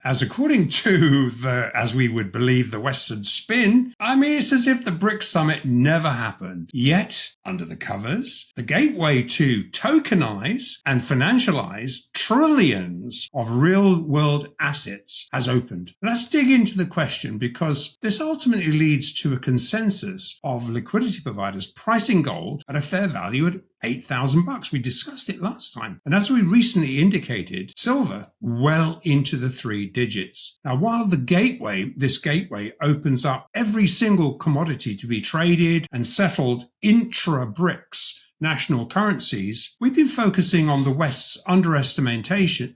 As according to as we would believe, the Western spin, it's as if the BRICS summit never happened. Yet, under the covers, the gateway to tokenize and financialize trillions of real-world assets has opened. Let's dig into the question, because this ultimately leads to a consensus of liquidity providers pricing gold at a fair value at $8,000. We discussed it last time. And as we recently indicated, silver well into the three digits. Now, while this gateway opens up every single commodity to be traded and settled intra-BRICS national currencies, we've been focusing on the West's underestimation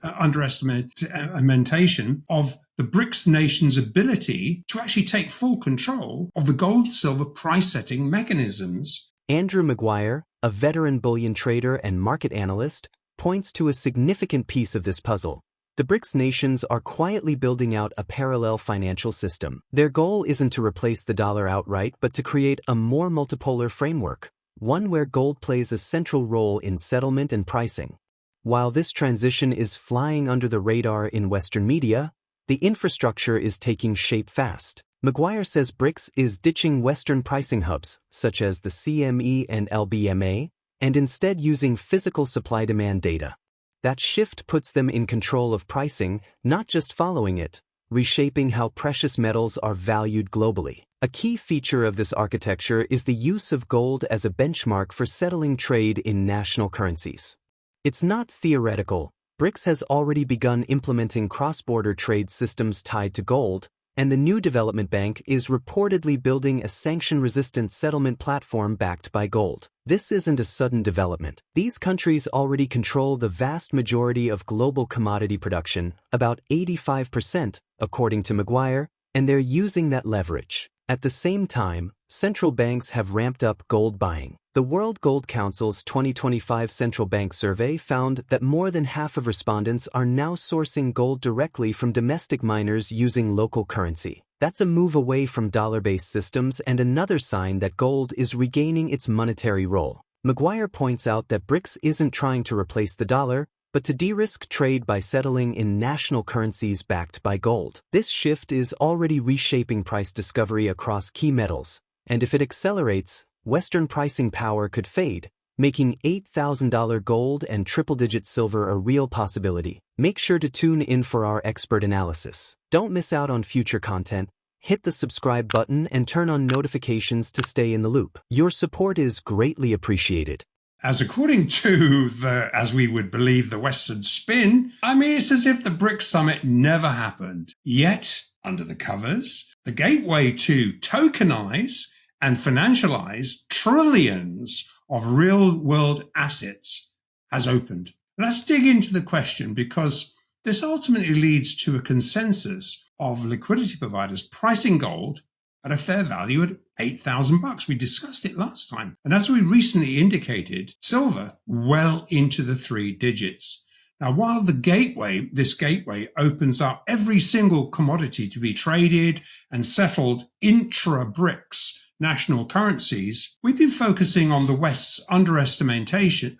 of the BRICS nations' ability to actually take full control of the gold-silver price-setting mechanisms. Andrew Maguire, a veteran bullion trader and market analyst, points to a significant piece of this puzzle. The BRICS nations are quietly building out a parallel financial system. Their goal isn't to replace the dollar outright, but to create a more multipolar framework, one where gold plays a central role in settlement and pricing. While this transition is flying under the radar in Western media, the infrastructure is taking shape fast. Maguire says BRICS is ditching Western pricing hubs, such as the CME and LBMA, and instead using physical supply-demand data. That shift puts them in control of pricing, not just following it, reshaping how precious metals are valued globally. A key feature of this architecture is the use of gold as a benchmark for settling trade in national currencies. It's not theoretical. BRICS has already begun implementing cross-border trade systems tied to gold, and the new development bank is reportedly building a sanction-resistant settlement platform backed by gold. This isn't a sudden development. These countries already control the vast majority of global commodity production, about 85%, according to Maguire, and they're using that leverage. At the same time, central banks have ramped up gold buying. The World Gold Council's 2025 Central Bank Survey found that more than half of respondents are now sourcing gold directly from domestic miners using local currency. That's a move away from dollar-based systems and another sign that gold is regaining its monetary role. Maguire points out that BRICS isn't trying to replace the dollar, but to de-risk trade by settling in national currencies backed by gold. This shift is already reshaping price discovery across key metals, and if it accelerates, Western pricing power could fade, making $8,000 gold and triple-digit silver a real possibility. Make sure to tune in for our expert analysis. Don't miss out on future content. Hit the subscribe button and turn on notifications to stay in the loop. Your support is greatly appreciated. As according to as we would believe, the Western spin, it's as if the BRICS summit never happened. Yet, under the covers, the gateway to tokenize and financialize trillions of real-world assets has opened. Let's dig into the question, because this ultimately leads to a consensus of liquidity providers pricing gold at a fair value at $8,000. We discussed it last time. And as we recently indicated, silver well into the three digits. Now, while this gateway opens up every single commodity to be traded and settled intra-BRICS national currencies, we've been focusing on the West's underestimation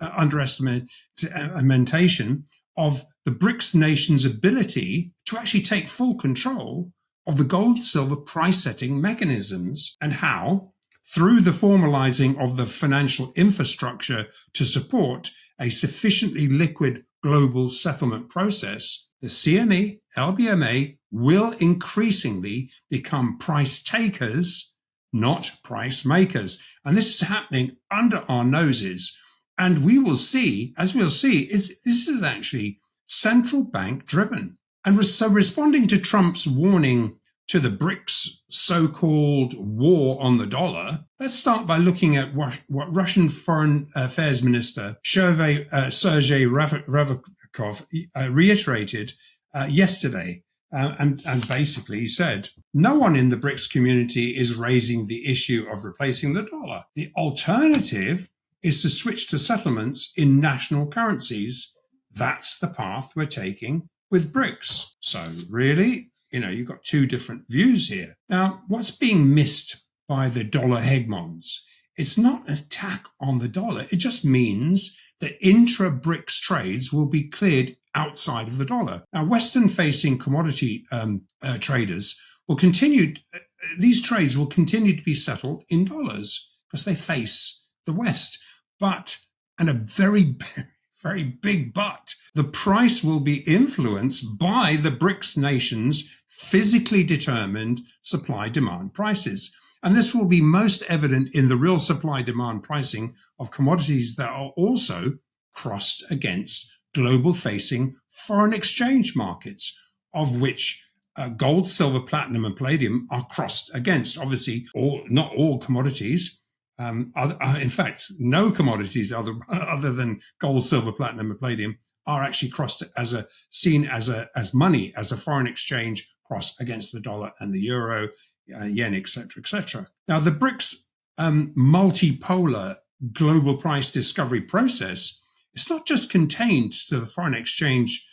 of the BRICS nations' ability to actually take full control of the gold-silver price-setting mechanisms, and how, through the formalizing of the financial infrastructure to support a sufficiently liquid global settlement process, the CME, LBMA will increasingly become price takers, not price makers. And this is happening under our noses. And we will see, as we'll see, this is actually central bank driven. And so responding to Trump's warning to the BRICS so-called war on the dollar, let's start by looking at what Russian Foreign Affairs Minister Sergei Ryabkov reiterated yesterday. And basically he said, no one in the BRICS community is raising the issue of replacing the dollar. The alternative is to switch to settlements in national currencies. That's the path we're taking with BRICS. So really, you've got two different views here. Now, what's being missed by the dollar hegemons? It's not an attack on the dollar. It just means that intra-BRICS trades will be cleared outside of the dollar. Now, Western-facing commodity traders will continue, these trades will continue to be settled in dollars because they face the West. But, and a very, very big but, the price will be influenced by the BRICS nations' physically determined supply-demand prices. And this will be most evident in the real supply-demand pricing of commodities that are also crossed against global-facing foreign exchange markets, of which gold, silver, platinum, and palladium are crossed against. Obviously, not all commodities. In fact, no commodities other than gold, silver, platinum, and palladium are actually crossed seen as money, as a foreign exchange cross against the dollar and the euro, yen, etc., etc. Now, the BRICS multipolar global price discovery process is not just contained to the foreign exchange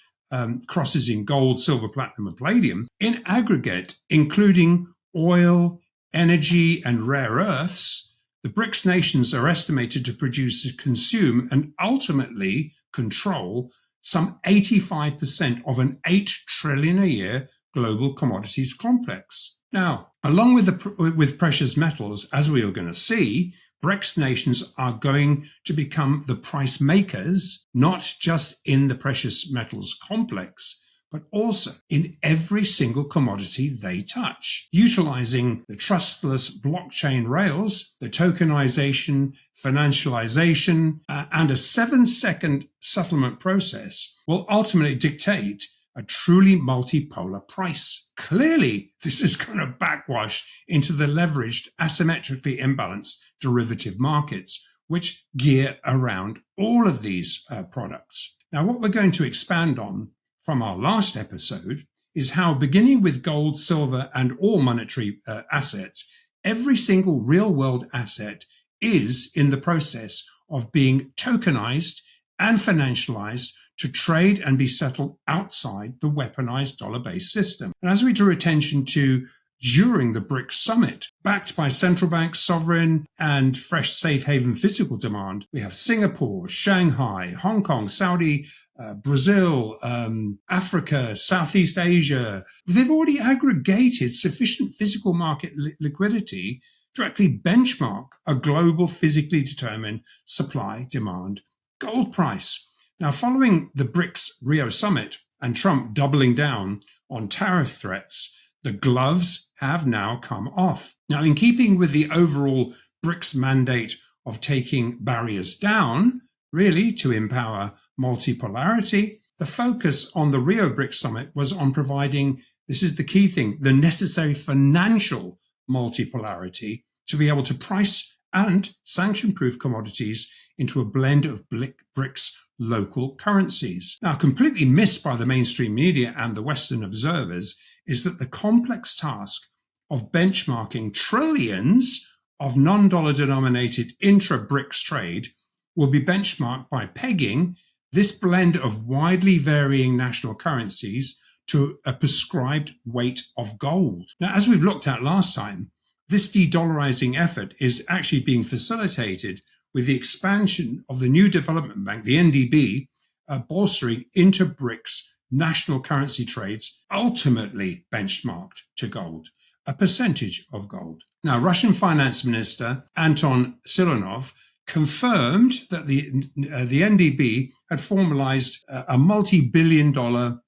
crosses in gold, silver, platinum, and palladium. In aggregate, including oil, energy, and rare earths, the BRICS nations are estimated to produce, consume, and ultimately control some 85% of an 8 trillion a year global commodities complex. Now, along with precious metals, as we are going to see, BRICS nations are going to become the price makers, not just in the precious metals complex, but also in every single commodity they touch, utilizing the trustless blockchain rails, the tokenization, financialization, and a 7-second settlement process will ultimately dictate a truly multipolar price. Clearly, this is going to backwash into the leveraged, asymmetrically imbalanced derivative markets, which gear around all of these products. Now, what we're going to expand on from our last episode is how, beginning with gold, silver, and all monetary assets, every single real-world asset is in the process of being tokenized and financialized to trade and be settled outside the weaponized dollar-based system. And as we drew attention to during the BRICS summit, backed by central banks, sovereign, and fresh safe haven physical demand, we have Singapore, Shanghai, Hong Kong, Saudi, Brazil, Africa, Southeast Asia. They've already aggregated sufficient physical market liquidity to actually benchmark a global physically determined supply-demand gold price. Now, following the BRICS Rio summit and Trump doubling down on tariff threats, the gloves have now come off. Now, in keeping with the overall BRICS mandate of taking barriers down, really to empower multipolarity, the focus on the Rio BRICS summit was on providing, this is the key thing, the necessary financial multipolarity to be able to price and sanction-proof commodities into a blend of BRICS local currencies. Now, completely missed by the mainstream media and the Western observers is that the complex task of benchmarking trillions of non-dollar denominated intra-BRICS trade will be benchmarked by pegging this blend of widely varying national currencies to a prescribed weight of gold. Now, as we've looked at last time, this de-dollarizing effort is actually being facilitated with the expansion of the new development bank, the NDB, bolstering into BRICS national currency trades, ultimately benchmarked to gold, a percentage of gold. Now, Russian Finance Minister Anton Silonov confirmed that the NDB had formalized a multi-billion-dollar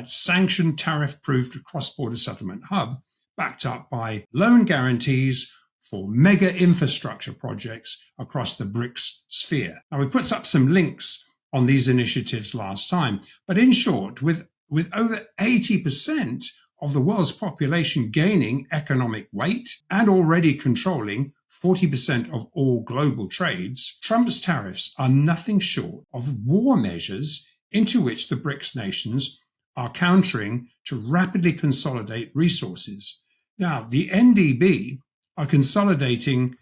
sanctioned tariff-proofed cross-border settlement hub backed up by loan guarantees for mega infrastructure projects across the BRICS sphere. Now, we put up some links on these initiatives last time, but in short, with over 80% of the world's population gaining economic weight and already controlling 40% of all global trades, Trump's tariffs are nothing short of war measures into which the BRICS nations are countering to rapidly consolidate resources. Now, the NDB are consolidating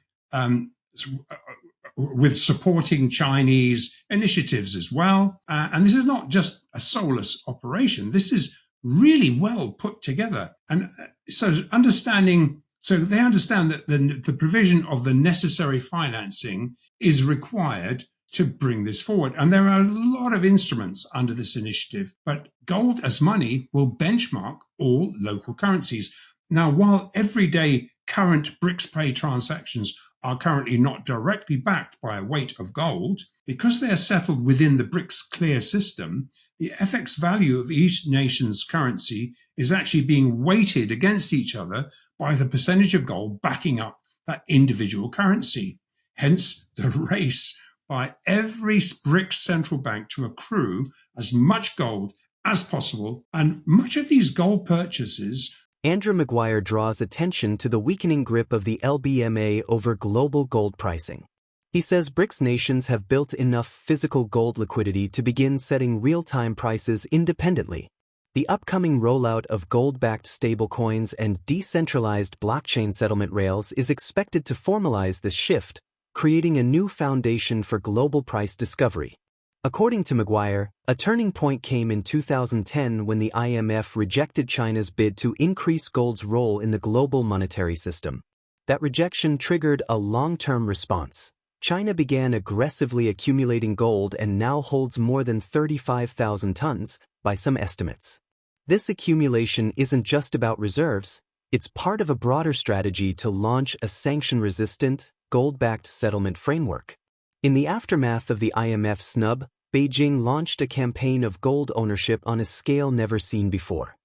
with supporting Chinese initiatives as well. And this is not just a soulless operation. This is really well put together. And so they understand that the provision of the necessary financing is required to bring this forward. And there are a lot of instruments under this initiative, but gold as money will benchmark all local currencies. Now, while everyday current BRICS pay transactions are currently not directly backed by a weight of gold, because they are settled within the BRICS clear system, the FX value of each nation's currency is actually being weighted against each other by the percentage of gold backing up that individual currency. Hence, the race by every BRICS central bank to accrue as much gold as possible, and much of these gold purchases. Andrew Maguire draws attention to the weakening grip of the LBMA over global gold pricing. He says BRICS nations have built enough physical gold liquidity to begin setting real-time prices independently. The upcoming rollout of gold-backed stablecoins and decentralized blockchain settlement rails is expected to formalize this shift, creating a new foundation for global price discovery. According to Maguire, a turning point came in 2010 when the IMF rejected China's bid to increase gold's role in the global monetary system. That rejection triggered a long-term response. China began aggressively accumulating gold and now holds more than 35,000 tons, by some estimates. This accumulation isn't just about reserves, it's part of a broader strategy to launch a sanction-resistant, gold-backed settlement framework. In the aftermath of the IMF snub, Beijing launched a campaign of gold ownership on a scale never seen before.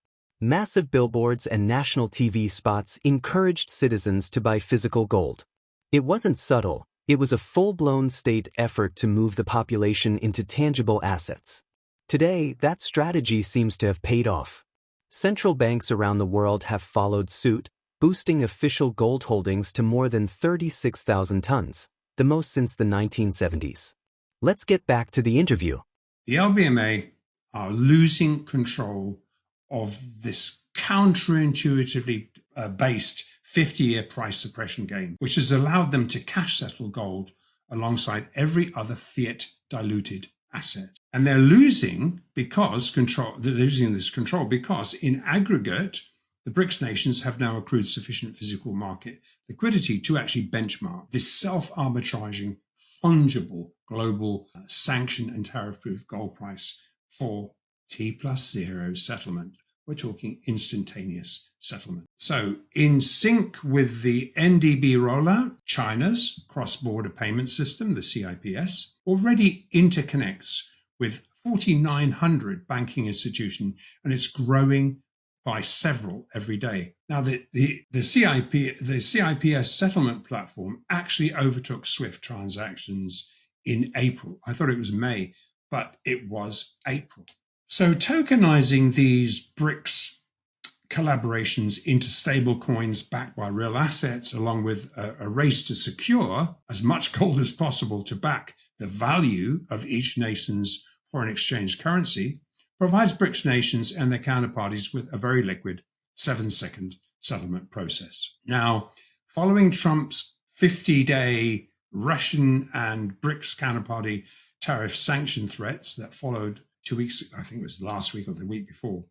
Massive billboards and national TV spots encouraged citizens to buy physical gold. It wasn't subtle. It was a full-blown state effort to move the population into tangible assets. Today, that strategy seems to have paid off. Central banks around the world have followed suit, boosting official gold holdings to more than 36,000 tons, the most since the 1970s. Let's get back to the interview. The LBMA are losing control of this counterintuitively based 50-year price suppression game, which has allowed them to cash settle gold alongside every other fiat diluted asset. And they're losing this control because in aggregate, the BRICS nations have now accrued sufficient physical market liquidity to actually benchmark this self-arbitraging, fungible global sanction and tariff-proof gold price for T+0 settlement. We're talking instantaneous settlement. So in sync with the NDB rollout, China's cross-border payment system, the CIPS, already interconnects with 4,900 banking institutions, and it's growing by several every day. Now, the CIPS settlement platform actually overtook SWIFT transactions in April. I thought it was May, but it was April. So tokenizing these BRICS collaborations into stable coins backed by real assets, along with a race to secure as much gold as possible to back the value of each nation's foreign exchange currency, provides BRICS nations and their counterparties with a very liquid 7-second settlement process. Now, following Trump's 50-day Russian and BRICS counterparty tariff sanction threats that followed 2 weeks, I think it was last week or the week before,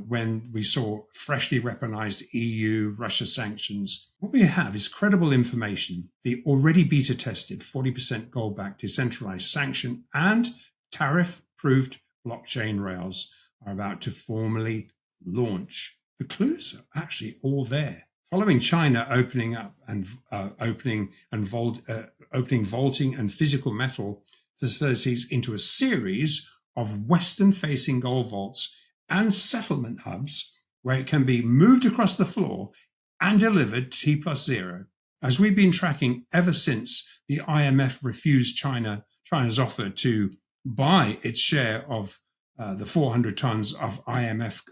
when we saw freshly weaponized EU-Russia sanctions, what we have is credible information. The already beta-tested 40% gold-backed decentralized sanction and tariff-proofed blockchain rails are about to formally launch. The clues are actually all there. Following China opening vaulting and physical metal facilities into a series of Western-facing gold vaults and settlement hubs where it can be moved across the floor and delivered T+0, as we've been tracking ever since the IMF refused China's offer to buy its share of the 400 tons of IMF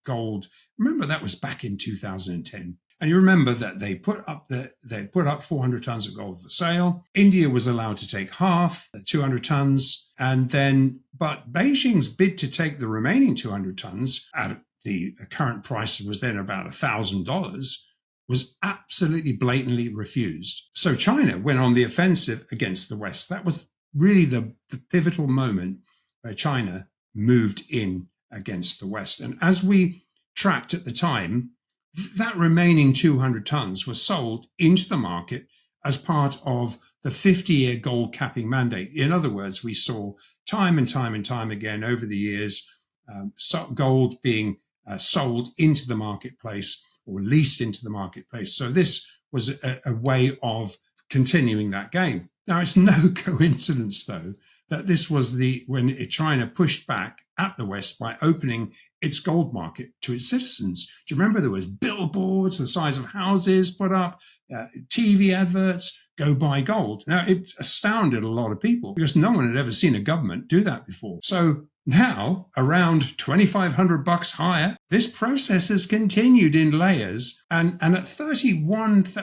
gold. Remember, that was back in 2010. And you remember that they put up 400 tons of gold for sale. India was allowed to take half, 200 tons, but Beijing's bid to take the remaining 200 tons at the current price was then about $1,000 was absolutely blatantly refused. So China went on the offensive against the West. That was really the pivotal moment where China moved in against the West. And as we tracked at the time, that remaining 200 tons was sold into the market as part of the 50-year gold capping mandate. In other words, we saw time and time and time again over the years gold being sold into the marketplace or leased into the marketplace. So this was a way of continuing that game. Now, it's no coincidence, though, that this was when China pushed back at the West by opening its gold market to its citizens. Do you remember there was billboards the size of houses put up, TV adverts, go buy gold? Now, it astounded a lot of people because no one had ever seen a government do that before. So now, around $2,500 higher, this process has continued in layers, and at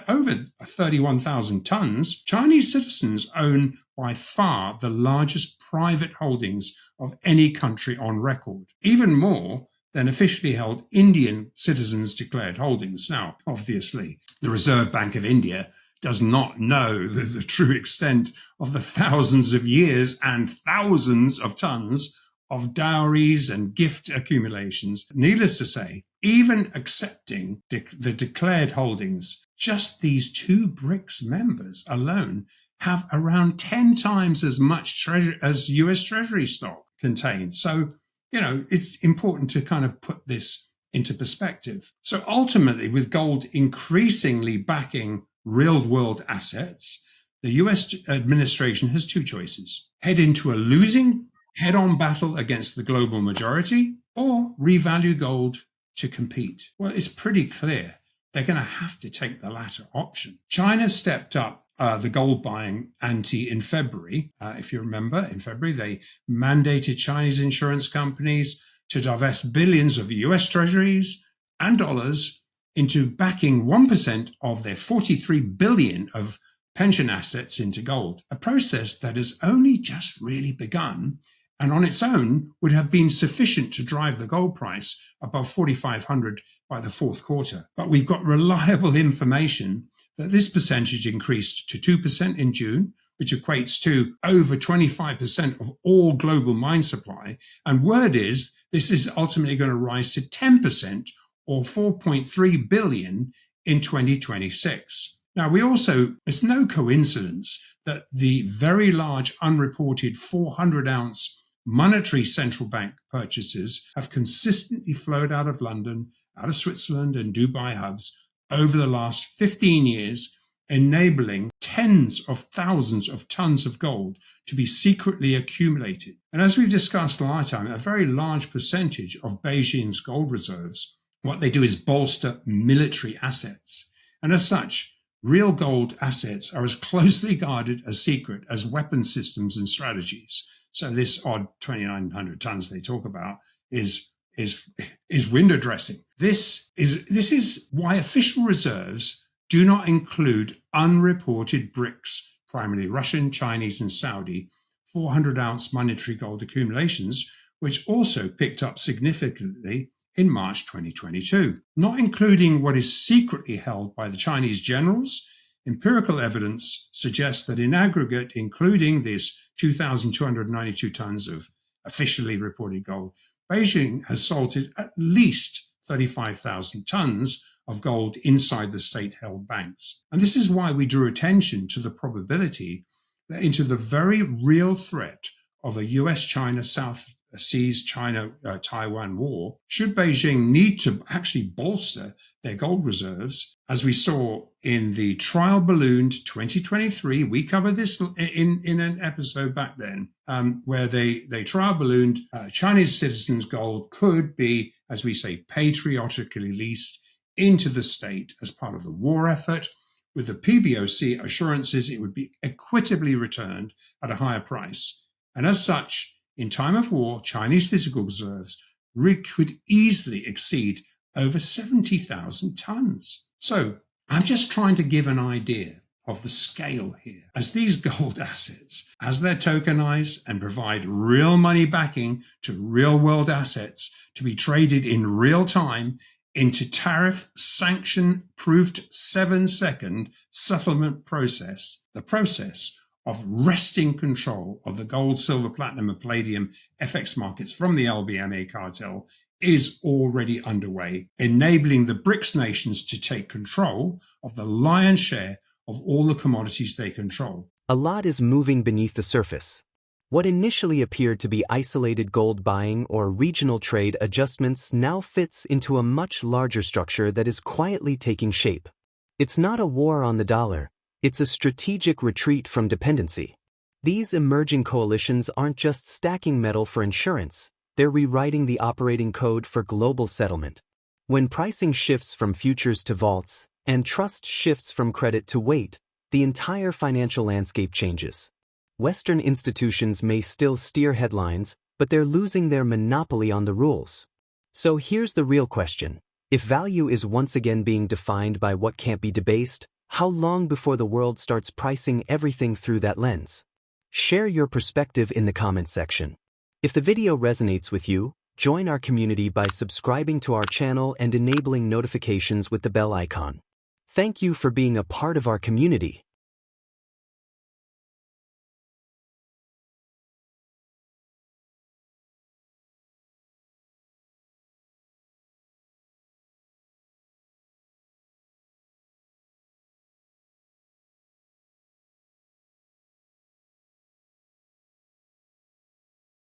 over 31,000 tons, Chinese citizens own by far the largest private holdings of any country on record, even more than officially held Indian citizens' declared holdings. Now, obviously, the Reserve Bank of India does not know the true extent of the thousands of years and thousands of tons of dowries and gift accumulations. Needless to say, even accepting the declared holdings, just these two BRICS members alone have around 10 times as much treasure as US Treasury stock contained. So, it's important to kind of put this into perspective. So ultimately, with gold increasingly backing real-world assets, the US administration has two choices: head into a losing head-on battle against the global majority, or revalue gold to compete. Well, it's pretty clear they're going to have to take the latter option. China stepped up the gold buying ante in February. If you remember, in February, they mandated Chinese insurance companies to divest billions of US treasuries and dollars into backing 1% of their 43 billion of pension assets into gold, a process that has only just really begun and on its own would have been sufficient to drive the gold price above 4,500 by the fourth quarter. But we've got reliable information that this percentage increased to 2% in June, which equates to over 25% of all global mine supply. And word is this is ultimately going to rise to 10% or 4.3 billion in 2026. Now, it's no coincidence that the very large unreported 400-ounce monetary central bank purchases have consistently flowed out of London, out of Switzerland and Dubai hubs over the last 15 years, enabling tens of thousands of tons of gold to be secretly accumulated. And as we've discussed last time, a very large percentage of Beijing's gold reserves, what they do is bolster military assets. And as such, real gold assets are as closely guarded a secret as weapon systems and strategies. So this odd 2,900 tons they talk about is window dressing. This is why official reserves do not include unreported BRICS, primarily Russian, Chinese, and Saudi, 400-ounce monetary gold accumulations, which also picked up significantly in March 2022. Not including what is secretly held by the Chinese generals, empirical evidence suggests that in aggregate, including this 2,292 tons of officially reported gold, Beijing has salted at least 35,000 tons of gold inside the state-held banks. And this is why we drew attention to the probability that into the very real threat of a US-China South Seas China-Taiwan war, should Beijing need to actually bolster their gold reserves, as we saw in the trial ballooned 2023, we covered this in an episode back then, where they trial ballooned Chinese citizens' gold could be, as we say, patriotically leased into the state as part of the war effort, with the PBOC assurances it would be equitably returned at a higher price. And as such, in time of war, Chinese physical reserves could easily exceed over 70,000 tons. So I'm just trying to give an idea of the scale here. As these gold assets, as they're tokenized and provide real money backing to real world assets to be traded in real time into tariff sanction-proofed 7-second settlement process, the process of wresting control of the gold, silver, platinum, and palladium FX markets from the LBMA cartel is already underway, enabling the BRICS nations to take control of the lion's share of all the commodities they control. A lot is moving beneath the surface. What initially appeared to be isolated gold buying or regional trade adjustments now fits into a much larger structure that is quietly taking shape. It's not a war on the dollar, it's a strategic retreat from dependency. These emerging coalitions aren't just stacking metal for insurance, they're rewriting the operating code for global settlement. When pricing shifts from futures to vaults, and trust shifts from credit to weight, the entire financial landscape changes. Western institutions may still steer headlines, but they're losing their monopoly on the rules. So here's the real question. If value is once again being defined by what can't be debased, how long before the world starts pricing everything through that lens? Share your perspective in the comment section. If the video resonates with you, join our community by subscribing to our channel and enabling notifications with the bell icon. Thank you for being a part of our community.